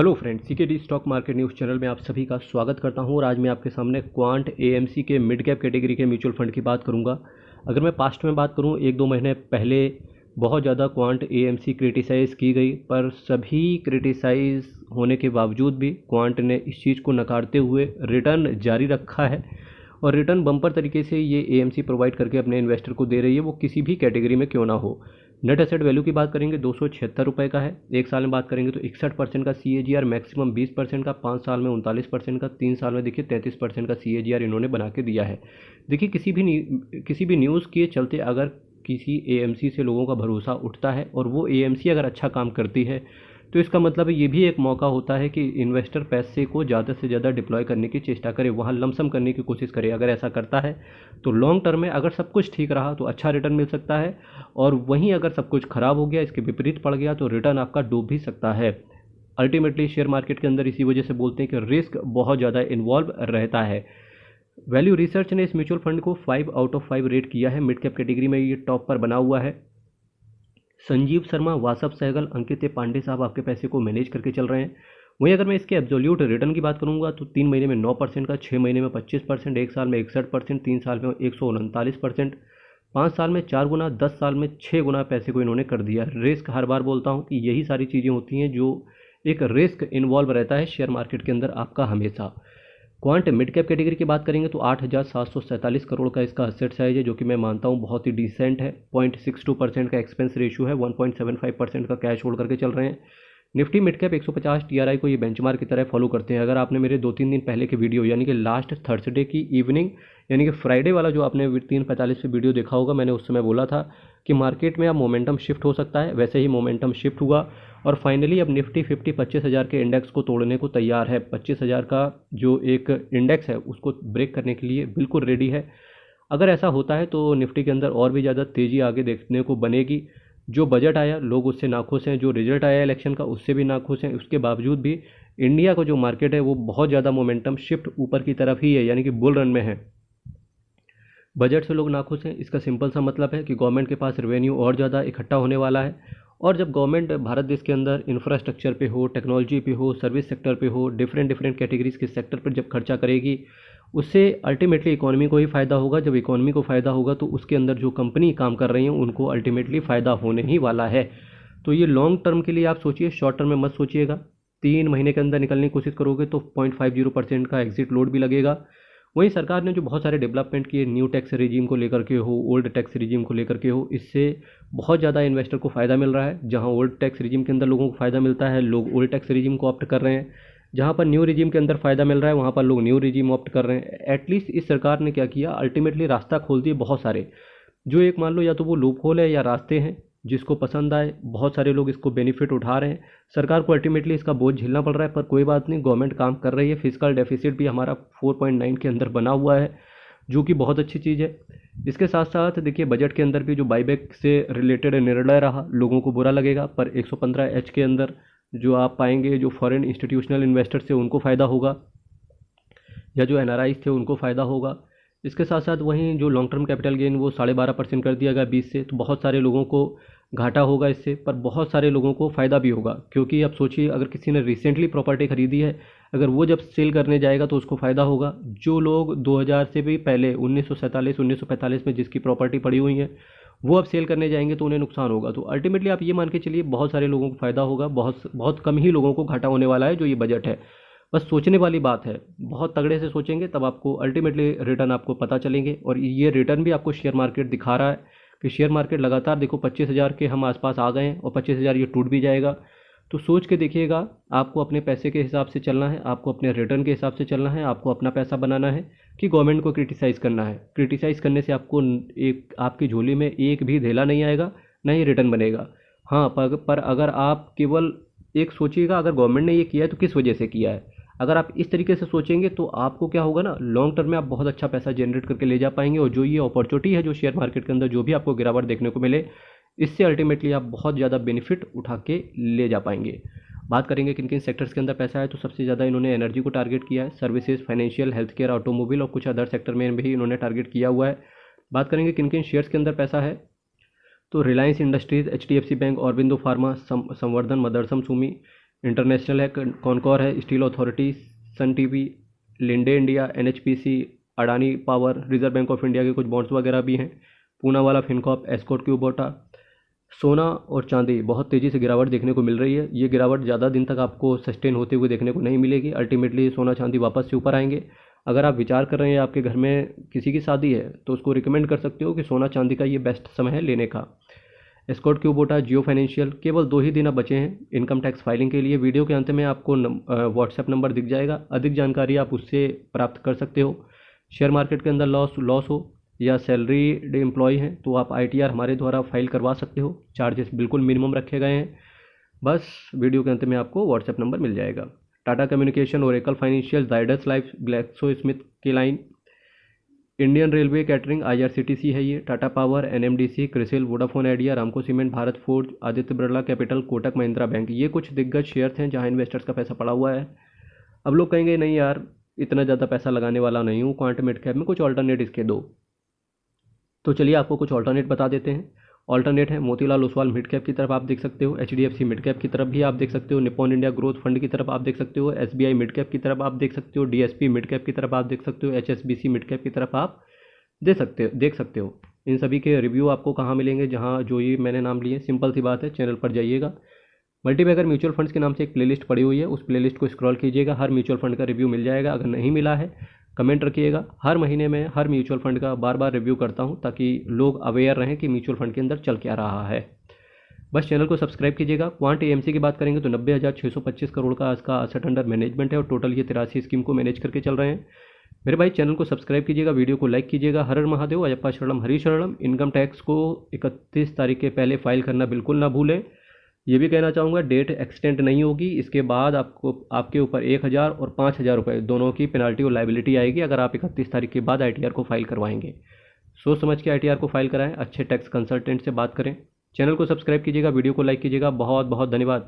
Hello friends, CKD stock market news channel में आप सभी का स्वागत करता हूं और आज मैं आपके सामने क्वांट एएमसी के मिड कैप कैटेगरी के म्यूचुअल फंड की बात करूंगा। अगर मैं पास्ट में बात करूं, 1-2 महीने पहले बहुत ज़्यादा क्वांट एएमसी क्रिटिसाइज़ की गई, पर सभी क्रिटिसाइज़ होने के बावजूद भी क्वांट ने इस चीज़ को नकारते हुए रिटर्न जारी रखा है और रिटर्न बम्पर तरीके से ये एएमसी प्रोवाइड करके अपने इन्वेस्टर को दे रही है, वो किसी भी कैटेगरी में क्यों ना हो। नेट एसेट वैल्यू की बात करेंगे 276 रुपये का है। एक साल में बात करेंगे तो 61% का CAGR, मैक्सिमम 20% का, 5 साल में 39% का, 3 साल में देखिए 33% का CAGR इन्होंने बना के दिया है। देखिए किसी भी न्यूज़ के चलते अगर किसी एएमसी से लोगों का भरोसा उठता है और वो एएमसी अगर अच्छा काम करती है तो इसका मतलब ये भी एक मौका होता है कि इन्वेस्टर पैसे को ज़्यादा से ज़्यादा डिप्लॉय करने की चेष्टा करे, वहाँ लमसम करने की कोशिश करे। अगर ऐसा करता है तो लॉन्ग टर्म में अगर सब कुछ ठीक रहा तो अच्छा रिटर्न मिल सकता है, और वहीं अगर सब कुछ ख़राब हो गया, इसके विपरीत पड़ गया, तो रिटर्न आपका डूब भी सकता है। अल्टीमेटली शेयर मार्केट के अंदर इसी वजह से बोलते हैं कि रिस्क बहुत ज़्यादा इन्वॉल्व रहता है। वैल्यू रिसर्च ने इस म्यूचुअल फंड को 5 आउट ऑफ 5 रेट किया है। मिड कैप कैटेगरी में ये टॉप पर बना हुआ है। संजीव शर्मा, वासव सहगल, अंकित पांडे साहब आपके पैसे को मैनेज करके चल रहे हैं। वहीं अगर मैं इसके एब्सोल्यूट रिटर्न की बात करूंगा तो 3 महीने में 9% का, 6 महीने में 25%, 1 साल में 61%, 3 साल में 139%, 5 साल में 4 गुना, 10 साल में 6 गुना पैसे को इन्होंने कर दिया। रिस्क, हर बार बोलता हूँ कि यही सारी चीज़ें होती हैं जो एक रिस्क इन्वॉल्व रहता है शेयर मार्केट के अंदर आपका हमेशा। क्वांट मिड कैप कैटेगरी की बात करेंगे तो 8,747 करोड़ का इसका असेट साइज है, जो कि मैं मानता हूं बहुत ही डिसेंट है। 0.62% का एक्सपेंस रेशियो है, 1.75% का कैश होल्ड करके चल रहे हैं। निफ्टी मिड कैप 150 TRI को ये बेंचमार्क की तरह फॉलो करते हैं। अगर आपने मेरे 2-3 दिन पहले के वीडियो यानी कि लास्ट थर्सडे की इवनिंग यानी कि फ्राइडे वाला जो आपने 3:45 पे वीडियो देखा होगा, मैंने उस समय बोला था कि मार्केट में अब मोमेंटम शिफ्ट हो सकता है। वैसे ही मोमेंटम शिफ्ट हुआ और फाइनली अब निफ्टी 25,000 के इंडेक्स को तोड़ने को तैयार है। 25,000 का जो एक इंडेक्स है उसको ब्रेक करने के लिए बिल्कुल रेडी है। अगर ऐसा होता है तो निफ्टी के अंदर और भी ज़्यादा तेज़ी आगे देखने को बनेगी। जो बजट आया लोग उससे नाखुश हैं, जो रिजल्ट आया इलेक्शन का उससे भी नाखुश हैं। उसके बावजूद भी इंडिया का जो मार्केट है वो बहुत ज़्यादा मोमेंटम शिफ्ट ऊपर की तरफ ही है, यानी कि बुल रन में है। बजट से लोग नाखुश हैं, इसका सिंपल सा मतलब है कि गवर्नमेंट के पास रेवेन्यू और ज़्यादा इकट्ठा होने वाला है। और जब गवर्नमेंट भारत देश के अंदर इंफ्रास्ट्रक्चर पे हो, टेक्नोलॉजी पे हो, सर्विस सेक्टर पे हो, डिफरेंट कैटेगरीज के सेक्टर पर जब खर्चा करेगी, उससे अल्टीमेटली इकोनॉमी को ही फ़ायदा होगा। जब इकोनॉमी को फ़ायदा होगा तो उसके अंदर जो कंपनी काम कर रही हैं उनको अल्टीमेटली फ़ायदा होने ही वाला है। तो ये लॉन्ग टर्म के लिए आप सोचिए, शॉर्ट टर्म में मत सोचिएगा। 3 महीने के अंदर निकलने की कोशिश करोगे तो 0.50% का एग्जिट लोड भी लगेगा। वहीं सरकार ने जो बहुत सारे डेवलपमेंट किए, न्यू टैक्स रिजीम को लेकर के हो, ओल्ड टैक्स रिजीम को लेकर के हो, इससे बहुत ज़्यादा इन्वेस्टर को फ़ायदा मिल रहा है। जहां ओल्ड टैक्स रिजीम के अंदर लोगों को फ़ायदा मिलता है, लोग ओल्ड टैक्स रिजीम को ऑप्ट कर रहे हैं। जहां पर न्यू रिजीम के अंदर फ़ायदा मिल रहा है वहां पर लोग न्यू रिजीम ऑप्ट कर रहे हैं। एटलीस्ट इस सरकार ने क्या किया, अल्टीमेटली रास्ता खोल दिए बहुत सारे, जो एक मान लो या तो वो लूप होल है या रास्ते हैं जिसको पसंद आए। बहुत सारे लोग इसको बेनिफिट उठा रहे हैं। सरकार को अल्टीमेटली इसका बोझ झेलना पड़ रहा है, पर कोई बात नहीं, गवर्नमेंट काम कर रही है। फिजिकल डेफिसिट भी हमारा 4.9 के अंदर बना हुआ है, जो कि बहुत अच्छी चीज़ है। इसके साथ साथ देखिए बजट के अंदर भी जो बाईबैक से रिलेटेड निर्णय रहा, लोगों को बुरा लगेगा, पर 115H के अंदर जो आप पाएंगे, जो फॉरेन इंस्टीट्यूशनल इन्वेस्टर्स थे उनको फ़ायदा होगा, या जो NRIs थे उनको फ़ायदा होगा। इसके साथ साथ वहीं जो लॉन्ग टर्म कैपिटल गेन वो 12.5% कर दिया गया 20 से, तो बहुत सारे लोगों को घाटा होगा इससे, पर बहुत सारे लोगों को फ़ायदा भी होगा। क्योंकि अब सोचिए, अगर किसी ने रिसेंटली प्रॉपर्टी खरीदी है, अगर वो जब सेल करने जाएगा तो उसको फ़ायदा होगा। जो लोग 2000 से भी पहले 1947 1945 में जिसकी प्रॉपर्टी पड़ी हुई है वो अब सेल करने जाएंगे तो उन्हें नुकसान होगा। तो अल्टीमेटली आप ये मान के चलिए बहुत सारे लोगों को फ़ायदा होगा, बहुत बहुत कम ही लोगों को घाटा होने वाला है जो ये बजट है। बस सोचने वाली बात है, बहुत तगड़े से सोचेंगे तब आपको अल्टीमेटली रिटर्न आपको पता चलेंगे। और ये रिटर्न भी आपको शेयर मार्केट दिखा रहा है कि शेयर मार्केट लगातार देखो 25,000 के हम आसपास आ गए हैं और 25,000 ये टूट भी जाएगा। तो सोच के देखिएगा, आपको अपने पैसे के हिसाब से चलना है, आपको अपने रिटर्न के हिसाब से चलना है, आपको अपना पैसा बनाना है कि गवर्नमेंट को क्रिटिसाइज़ करना है। क्रिटिसाइज़ करने से आपको एक आपकी झोली में एक भी धेला नहीं आएगा, ना ही रिटर्न बनेगा। हाँ, पर अगर आप केवल एक सोचिएगा, अगर गवर्नमेंट ने ये किया है तो किस वजह से किया है। अगर आप इस तरीके से सोचेंगे तो आपको क्या होगा ना, लॉन्ग टर्म में आप बहुत अच्छा पैसा जनरेट करके ले जा पाएंगे। और जो ये अपॉर्चुनिटी है जो शेयर मार्केट के अंदर जो भी आपको गिरावट देखने को मिले, इससे अल्टीमेटली आप बहुत ज़्यादा बेनिफिट उठा के ले जा पाएंगे। बात करेंगे किन किन सेक्टर्स के अंदर पैसा है, तो सबसे ज़्यादा इन्होंने एनर्जी को टारगेट किया है, services, financial, health care, automobile और कुछ अदर सेक्टर में भी इन्होंने टारगेट किया हुआ है। बात करेंगे किन किन शेयर्स के अंदर पैसा है, तो Reliance Industries, HDFC bank, Aurobindo Pharma, Samvardhana, Motherson Sumi, International है, कॉनकॉर है, Steel Authority, Sun TV, Linde India, NHPC, Adani Power, Reserve Bank of India के कुछ बॉन्ड्स वगैरह भी हैं, पूनावाला फिनकॉर्प, एस्कॉर्ट क्यूबोटा। सोना और चांदी बहुत तेज़ी से गिरावट देखने को मिल रही है। ये गिरावट ज़्यादा दिन तक आपको सस्टेन होते हुए देखने को नहीं मिलेगी। अल्टीमेटली सोना चांदी वापस से ऊपर आएंगे। अगर आप विचार कर रहे हैं आपके घर में किसी की शादी है तो उसको रिकमेंड कर सकते हो कि सोना चांदी का ये बेस्ट समय है लेने का। एस्कॉर्ट क्यूबोटा, जियो फाइनेंशियल, केवल 2 ही दिन अब बचे हैं इनकम टैक्स फाइलिंग के लिए। वीडियो के अंत में आपको व्हाट्सएप नंबर दिख जाएगा, अधिक जानकारी आप उससे प्राप्त कर सकते हो। शेयर मार्केट के अंदर लॉस हो या सैलरीड एम्प्लॉय हैं तो आप ITR हमारे द्वारा फाइल करवा सकते हो। चार्जेस बिल्कुल मिनिमम रखे गए हैं। बस वीडियो के अंत में आपको व्हाट्सएप नंबर मिल जाएगा। Tata communication, Oracle financial, Zydus life, Glaxo Smith Kline, Indian railway catering, IRCTC है ये, Tata power, NMDC, CRISIL, Vodafone Idea, Ramco cement, Bharat forge, Aditya Birla capital, Kotak Mahindra bank. ये कुछ दिग्गज शेयर्स हैं जहां इन्वेस्टर्स का पैसा पड़ा हुआ है। अब लोग कहेंगे नहीं यार इतना ज़्यादा पैसा लगाने वाला नहीं हूँ क्वांट मिड कैप में, कुछ ऑल्टरनेट इसके दो। तो चलिए आपको कुछ ऑल्टरनेट बता देते हैं। ऑल्टरनेट है मोतीलाल ओसवाल मिड कैप की तरफ आप देख सकते हो, HDFC मिड कैप की तरफ भी आप देख सकते हो, निप्पॉन इंडिया ग्रोथ फंड की तरफ आप देख सकते हो, SBI मिड कैप की तरफ आप देख सकते हो, DSP मिड कैप की तरफ आप देख सकते हो, HSBC मिड कैप की तरफ आप देख सकते हो। इन सभी के रिव्यू आपको कहाँ मिलेंगे, जहाँ जो ये मैंने नाम लिए, सिंपल सी बात है, चैनल पर जाइएगा। मल्टीबैगर म्यूचुअल फंड्स के नाम से एक प्लेलिस्ट पड़ी हुई है, उस प्लेलिस्ट को स्क्रॉल कीजिएगा, हर म्यूचुअल फंड का रिव्यू मिल जाएगा। अगर नहीं मिला है कमेंट रखिएगा। हर महीने में हर म्यूचुअल फंड का बार बार रिव्यू करता हूं ताकि लोग अवेयर रहें कि म्यूचुअल फंड के अंदर चल क्या रहा है। बस चैनल को सब्सक्राइब कीजिएगा। क्वांट AMC की बात करेंगे तो 90,625 करोड़ का इसका असेट अंडर मैनेजमेंट है और टोटल ये 83 स्कीम को मैनेज करके चल रहे हैं। मेरे भाई चैनल को सब्सक्राइब कीजिएगा, वीडियो को लाइक कीजिएगा। हर हर महादेव, अयप्पा शरणम हरी शरणम। इनकम टैक्स को 31 तारीख के पहले फाइल करना बिल्कुल ना भूलें। ये भी कहना चाहूँगा डेट एक्सटेंड नहीं होगी, इसके बाद आपको आपके ऊपर 1,000 और 5,000 रुपये दोनों की पेनाल्टी और लाइबिलिटी आएगी अगर आप 31 तारीख के बाद ITR को फाइल करवाएंगे। सोच समझ के ITR को फाइल कराएं, अच्छे टैक्स कंसल्टेंट से बात करें। चैनल को सब्सक्राइब कीजिएगा, वीडियो को लाइक कीजिएगा। बहुत बहुत धन्यवाद।